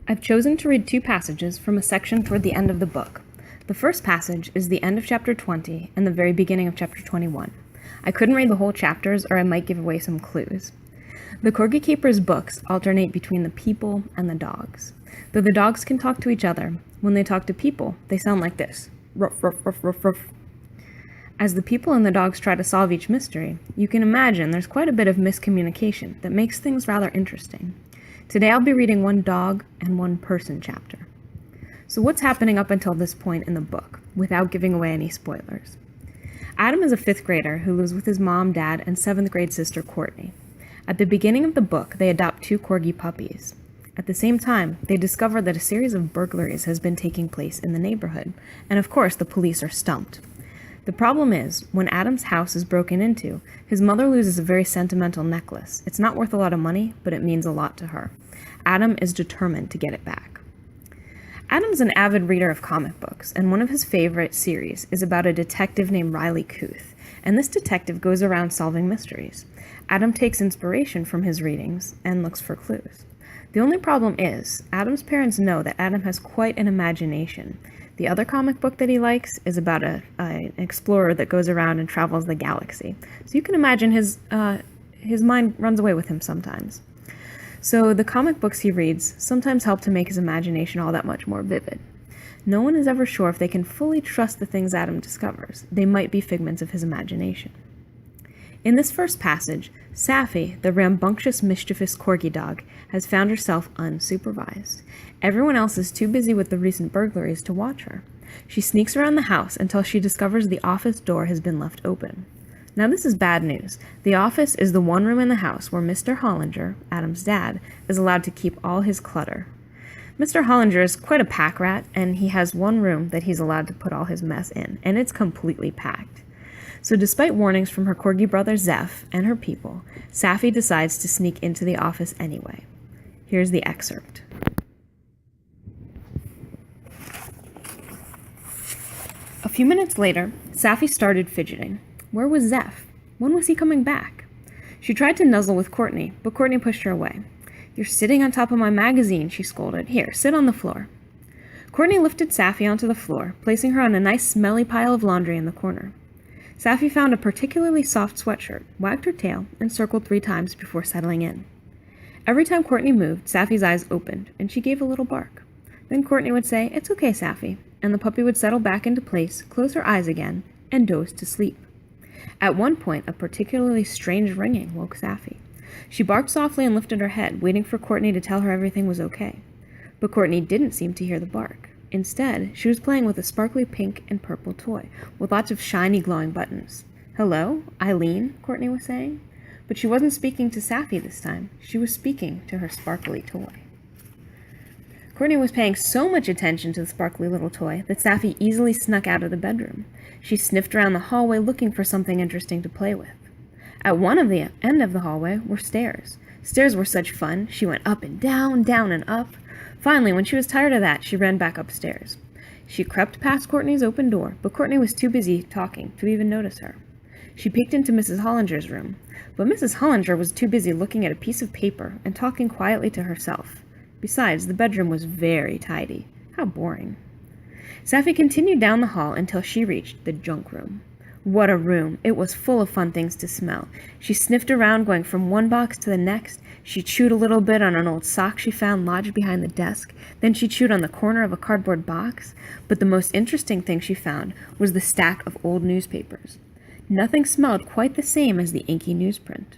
I've chosen to read two passages from a section toward the end of the book. The first passage is the end of chapter 20 and the very beginning of chapter 21. I couldn't read the whole chapters or I might give away some clues. The Corgi Capers books alternate between the people and the dogs. Though the dogs can talk to each other, when they talk to people, they sound like this. Ruff, ruff, ruff, ruff, ruff. As the people and the dogs try to solve each mystery, you can imagine there's quite a bit of miscommunication that makes things rather interesting. Today I'll be reading one dog and one person chapter. So what's happening up until this point in the book, without giving away any spoilers? Adam is a 5th grader who lives with his mom, dad, and 7th grade sister Courtney. At the beginning of the book, they adopt 2 Corgi puppies. At the same time, they discover that a series of burglaries has been taking place in the neighborhood, and of course the police are stumped. The problem is, when Adam's house is broken into, his mother loses a very sentimental necklace. It's not worth a lot of money, but it means a lot to her. Adam is determined to get it back. Adam's an avid reader of comic books, and one of his favorite series is about a detective named Riley Kuth, and this detective goes around solving mysteries. Adam takes inspiration from his readings and looks for clues. The only problem is, Adam's parents know that Adam has quite an imagination. The other comic book that he likes is about an explorer that goes around and travels the galaxy. So you can imagine his mind runs away with him sometimes. So the comic books he reads sometimes help to make his imagination all that much more vivid. No one is ever sure if they can fully trust the things Adam discovers. They might be figments of his imagination. In this first passage, Safi, the rambunctious, mischievous Corgi dog, has found herself unsupervised. Everyone else is too busy with the recent burglaries to watch her. She sneaks around the house until she discovers the office door has been left open. Now this is bad news. The office is the one room in the house where Mr. Hollinger, Adam's dad, is allowed to keep all his clutter. Mr. Hollinger is quite a pack rat, and he has one room that he's allowed to put all his mess in, and it's completely packed. So despite warnings from her Corgi brother Zeph and her people, Safi decides to sneak into the office anyway. Here's the excerpt. A few minutes later, Safi started fidgeting. Where was Zeph? When was he coming back? She tried to nuzzle with Courtney, but Courtney pushed her away. "You're sitting on top of my magazine," she scolded. "Here, sit on the floor." Courtney lifted Safi onto the floor, placing her on a nice smelly pile of laundry in the corner. Safi found a particularly soft sweatshirt, wagged her tail, and circled 3 times before settling in. Every time Courtney moved, Safi's eyes opened, and she gave a little bark. Then Courtney would say, "It's okay, Safi," and the puppy would settle back into place, close her eyes again, and doze to sleep. At one point, a particularly strange ringing woke Safi. She barked softly and lifted her head, waiting for Courtney to tell her everything was okay. But Courtney didn't seem to hear the bark. Instead, she was playing with a sparkly pink and purple toy, with lots of shiny glowing buttons. "Hello, Eileen," Courtney was saying. But she wasn't speaking to Safi this time. She was speaking to her sparkly toy. Courtney was paying so much attention to the sparkly little toy that Safi easily snuck out of the bedroom. She sniffed around the hallway looking for something interesting to play with. At one of the end of the hallway were stairs. Stairs were such fun. She went up and down and up. Finally, when she was tired of that, she ran back upstairs. She crept past Courtney's open door, but Courtney was too busy talking to even notice her. She peeked into Mrs. Hollinger's room, but Mrs. Hollinger was too busy looking at a piece of paper and talking quietly to herself. Besides, the bedroom was very tidy. How boring. Safi continued down the hall until she reached the junk room. What a room! It was full of fun things to smell. She sniffed around, going from one box to the next. She chewed a little bit on an old sock she found lodged behind the desk. Then she chewed on the corner of a cardboard box. But the most interesting thing she found was the stack of old newspapers. Nothing smelled quite the same as the inky newsprint.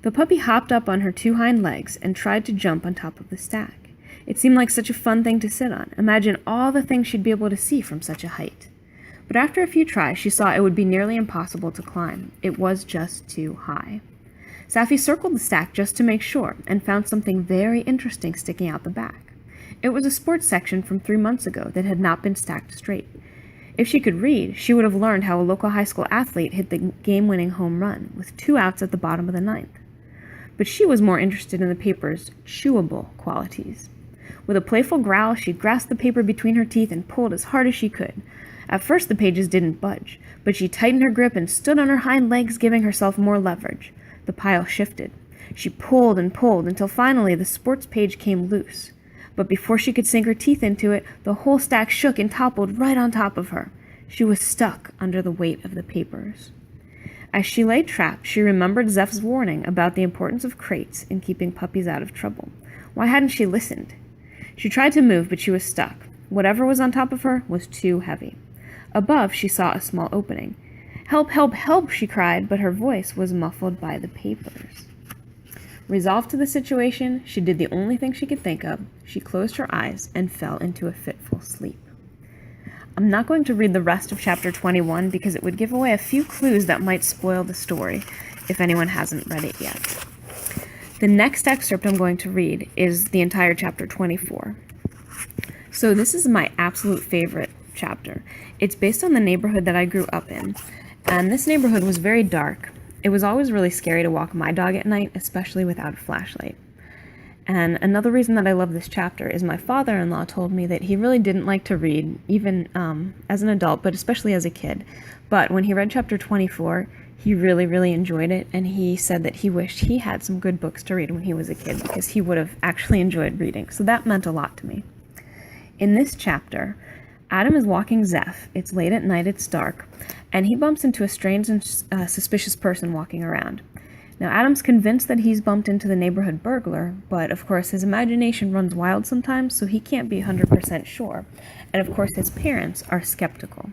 The puppy hopped up on her 2 hind legs and tried to jump on top of the stack. It seemed like such a fun thing to sit on. Imagine all the things she'd be able to see from such a height. But after a few tries, she saw it would be nearly impossible to climb. It was just too high. Safi circled the stack just to make sure and found something very interesting sticking out the back. It was a sports section from 3 months ago that had not been stacked straight. If she could read, she would have learned how a local high school athlete hit the game-winning home run with 2 outs at the bottom of the 9th. But she was more interested in the paper's chewable qualities. With a playful growl, she grasped the paper between her teeth and pulled as hard as she could. At first, the pages didn't budge, but she tightened her grip and stood on her hind legs, giving herself more leverage. The pile shifted. She pulled and pulled until finally the sports page came loose. But before she could sink her teeth into it, the whole stack shook and toppled right on top of her. She was stuck under the weight of the papers. As she lay trapped, she remembered Zeph's warning about the importance of crates in keeping puppies out of trouble. Why hadn't she listened? She tried to move, but she was stuck. Whatever was on top of her was too heavy. Above, she saw a small opening. "Help, help, help," she cried, but her voice was muffled by the papers. Resolved to the situation, she did the only thing she could think of. She closed her eyes and fell into a fitful sleep. I'm not going to read the rest of chapter 21 because it would give away a few clues that might spoil the story if anyone hasn't read it yet. The next excerpt I'm going to read is the entire chapter 24. So this is my absolute favorite chapter. It's based on the neighborhood that I grew up in, and this neighborhood was very dark. It was always really scary to walk my dog at night, especially without a flashlight. And another reason that I love this chapter is my father-in-law told me that he really didn't like to read, even as an adult, but especially as a kid. But when he read chapter 24, he really, really enjoyed it, and he said that he wished he had some good books to read when he was a kid because he would have actually enjoyed reading. So that meant a lot to me. In this chapter, Adam is walking Zeph. It's late at night, it's dark, and he bumps into a strange and suspicious person walking around. Now, Adam's convinced that he's bumped into the neighborhood burglar, but of course his imagination runs wild sometimes, so he can't be 100% sure. And of course his parents are skeptical.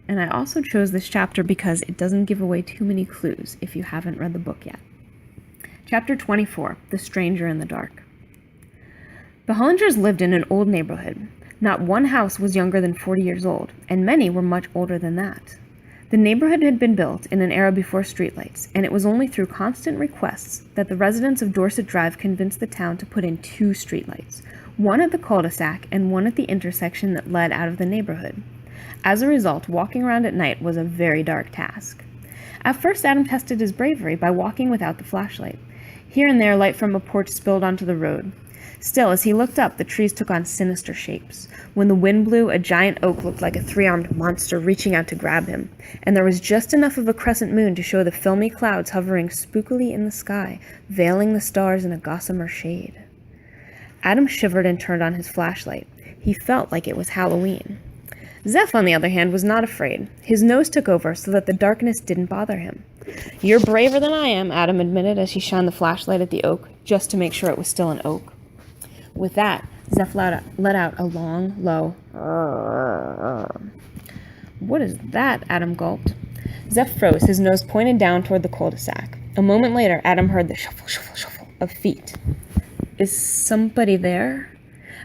And I also chose this chapter because it doesn't give away too many clues if you haven't read the book yet. Chapter 24, The Stranger in the Dark. The Hollingers lived in an old neighborhood. Not one house was younger than 40 years old, and many were much older than that. The neighborhood had been built in an era before streetlights, and it was only through constant requests that the residents of Dorset Drive convinced the town to put in 2 streetlights, one at the cul-de-sac and one at the intersection that led out of the neighborhood. As a result, walking around at night was a very dark task. At first, Adam tested his bravery by walking without the flashlight. Here and there, light from a porch spilled onto the road. Still, as he looked up, the trees took on sinister shapes. When the wind blew, a giant oak looked like a 3-armed monster reaching out to grab him, and there was just enough of a crescent moon to show the filmy clouds hovering spookily in the sky, veiling the stars in a gossamer shade. Adam shivered and turned on his flashlight. He felt like it was Halloween. Zeph, on the other hand, was not afraid. His nose took over so that the darkness didn't bother him. "You're braver than I am," Adam admitted as he shined the flashlight at the oak, just to make sure it was still an oak. With that, Zeph let out a long, low "Rrrr." "What is that?" Adam gulped. Zeph froze, his nose pointed down toward the cul-de-sac. A moment later, Adam heard the shuffle, shuffle, shuffle of feet. "Is somebody there?"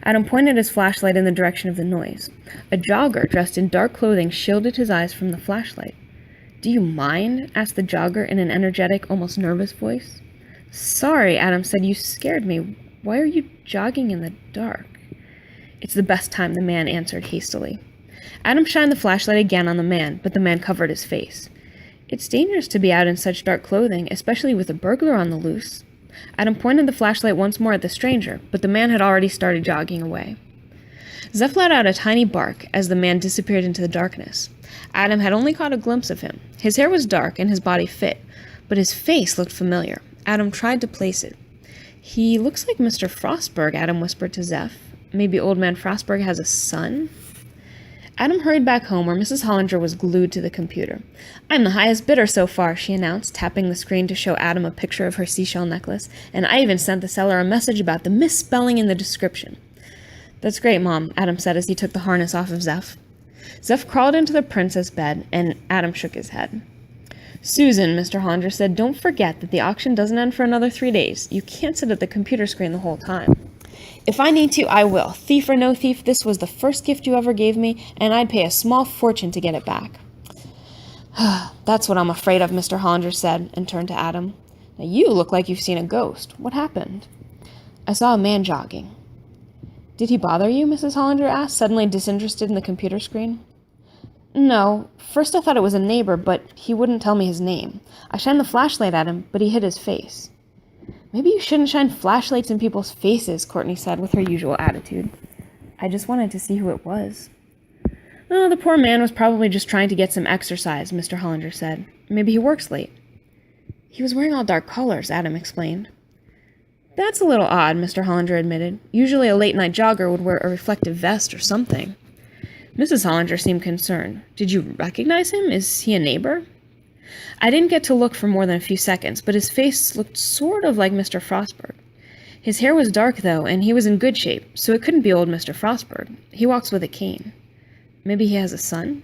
Adam pointed his flashlight in the direction of the noise. A jogger dressed in dark clothing shielded his eyes from the flashlight. "Do you mind?" asked the jogger in an energetic, almost nervous voice. "Sorry," Adam said. "You scared me. Why are you jogging in the dark?" "It's the best time," the man answered hastily. Adam shined the flashlight again on the man, but the man covered his face. "It's dangerous to be out in such dark clothing, especially with a burglar on the loose." Adam pointed the flashlight once more at the stranger, but the man had already started jogging away. Zeph let out a tiny bark as the man disappeared into the darkness. Adam had only caught a glimpse of him. His hair was dark and his body fit, but his face looked familiar. Adam tried to place it. "He looks like Mr. Frostberg," Adam whispered to Zeph. "Maybe old man Frostberg has a son?" Adam hurried back home where Mrs. Hollinger was glued to the computer. "I'm the highest bidder so far," she announced, tapping the screen to show Adam a picture of her seashell necklace, "and I even sent the seller a message about the misspelling in the description." "That's great, Mom," Adam said as he took the harness off of Zeph. Zeph crawled into the princess bed, and Adam shook his head. "Susan," Mr. Hollinger said, "don't forget that the auction doesn't end for another 3 days. You can't sit at the computer screen the whole time." "If I need to, I will. Thief or no thief, this was the first gift you ever gave me, and I'd pay a small fortune to get it back." "That's what I'm afraid of," Mr. Hollinger said, and turned to Adam. "Now you look like you've seen a ghost. What happened?" "I saw a man jogging." "Did he bother you?" Mrs. Hollinger asked, suddenly disinterested in the computer screen. "No. First I thought it was a neighbor, but he wouldn't tell me his name. I shined the flashlight at him, but he hid his face." "Maybe you shouldn't shine flashlights in people's faces," Courtney said with her usual attitude. "I just wanted to see who it was." "Oh, the poor man was probably just trying to get some exercise," Mr. Hollinger said. "Maybe he works late." "He was wearing all dark colors," Adam explained. That's a little odd, Mr. Hollinger admitted. Usually a late-night jogger would wear a reflective vest or something. Mrs. Hollinger seemed concerned. Did you recognize him? Is he a neighbor? I didn't get to look for more than a few seconds, but his face looked sort of like Mr. Frostberg. His hair was dark, though, and he was in good shape, so it couldn't be old Mr. Frostberg. He walks with a cane. Maybe he has a son?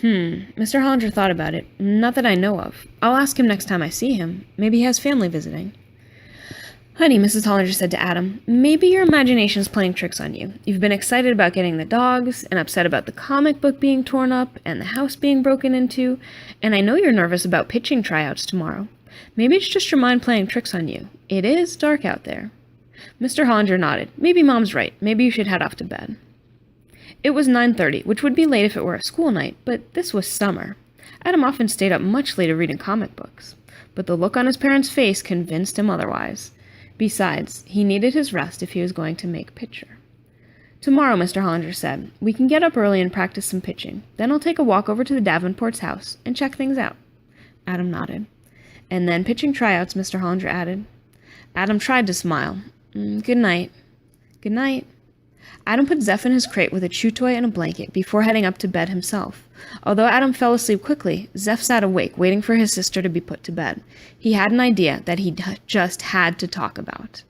Mr. Hollinger thought about it. Not that I know of. I'll ask him next time I see him. Maybe he has family visiting. Honey, Mrs. Hollinger said to Adam, maybe your imagination's playing tricks on you. You've been excited about getting the dogs, and upset about the comic book being torn up, and the house being broken into, and I know you're nervous about pitching tryouts tomorrow. Maybe it's just your mind playing tricks on you. It is dark out there. Mr. Hollinger nodded. Maybe Mom's right. Maybe you should head off to bed. It was 9:30, which would be late if it were a school night, but this was summer. Adam often stayed up much later reading comic books, but the look on his parents' face convinced him otherwise. Besides, he needed his rest if he was going to make pitcher. Tomorrow, Mr. Hollinger said, we can get up early and practice some pitching. Then I'll take a walk over to the Davenports' house and check things out. Adam nodded. And then pitching tryouts, Mr. Hollinger added. Adam tried to smile. Good night. Good night. Adam put Zeph in his crate with a chew toy and a blanket before heading up to bed himself. Although Adam fell asleep quickly, Zeph sat awake, waiting for his sister to be put to bed. He had an idea that he just had to talk about.